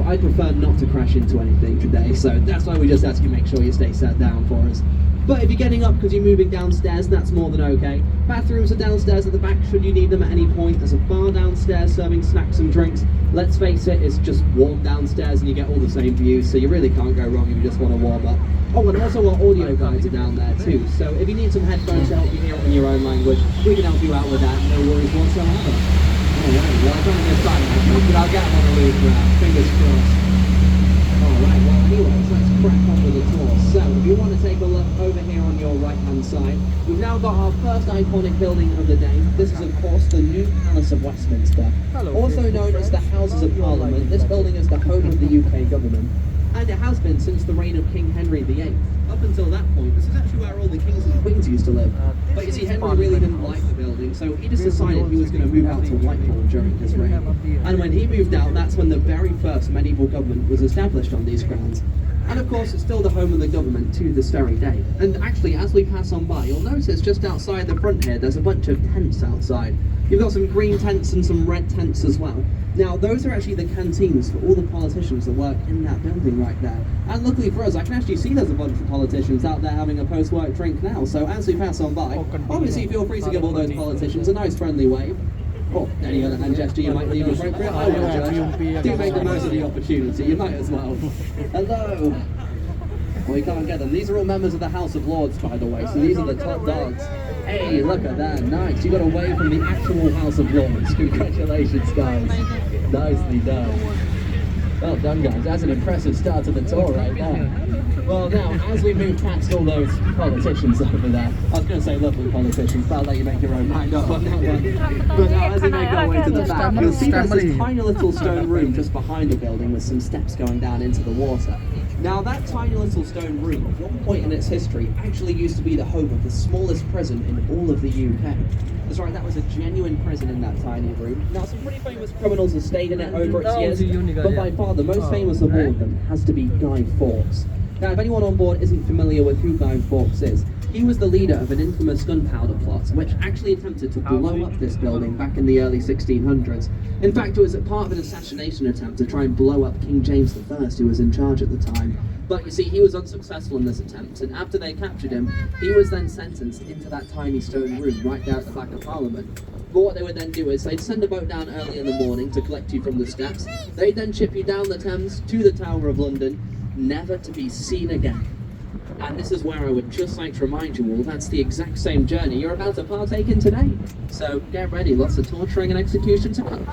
I prefer not to crash into anything today, so that's why we just ask you make sure you stay sat down for us. But if you're getting up because you're moving downstairs, that's more than okay. Bathrooms are downstairs at the back should you need them at any point. There's a bar downstairs serving snacks and drinks. Let's face it, it's just warm downstairs and you get all the same views, so you really can't go wrong if you just want to warm up. Oh, and also our audio guides are down there too, so if you need some headphones to help you hear it in your own language, we can help you out with that, no worries whatsoever. Alright, well, I don't know if I'm but I'll get them on the loop now, fingers crossed. Alright, well anyways, let's crack on with the tour. So, if you want to take a look over here on your right hand side, we've now got our first iconic building of the day. This is of course the New Palace of Westminster. Also known as the Houses of Parliament, this building is the home of the UK government. And it has been since the reign of King Henry VIII. Up until that point, this is actually where all the kings and queens used to live. But you see, Henry really didn't like the building, so he just decided he was going to move out to Whitehall during his reign. And when he moved out, that's when the very first medieval government was established on these grounds. And of course, it's still the home of the government to this very day. And actually, as we pass on by, you'll notice just outside the front here, there's a bunch of tents outside. You've got some green tents and some red tents as well. Now, those are actually the canteens for all the politicians that work in that building right there. And luckily for us, I can actually see there's a bunch of politicians out there having a post-work drink now. So as we pass on by, obviously feel free to give all those politicians a nice friendly wave. Or any other hand gesture you might deem appropriate. I will judge. Do make the most of the opportunity, you might as well. Hello. Well, you can't get them. These are all members of the House of Lords, by the way, so these are the top dogs. Hey, look at that, nice. You got away from the actual House of Lords. Congratulations, guys. Nicely done. Well done, guys. That's an impressive start to the tour right there. Well, now, as we move past all those politicians over there, I was going to say lovely politicians, but I'll let you make your own mind up on that one. But now, as we make our way to the back, you'll see there's this tiny little stone room just behind the building with some steps going down into the water. Now, that tiny little stone room, at one point in its history, actually used to be the home of the smallest prison in all of the UK. That's right, that was a genuine prison in that tiny room. Now, some pretty famous criminals have stayed in it over its years, but by far the most famous of all of them has to be Guy Fawkes. Now, if anyone on board isn't familiar with who Guy Fawkes is, he was the leader of an infamous gunpowder plot, which actually attempted to blow up this building back in the early 1600s. In fact, it was a part of an assassination attempt to try and blow up King James I, who was in charge at the time. But you see, he was unsuccessful in this attempt, and after they captured him, he was then sentenced into that tiny stone room right there at the back of Parliament. But what they would then do is they'd send a boat down early in the morning to collect you from the steps. They'd then ship you down the Thames to the Tower of London, never to be seen again. And this is where I would just like to remind you all, that's the exact same journey you're about to partake in today. So get ready, lots of torturing and execution to come.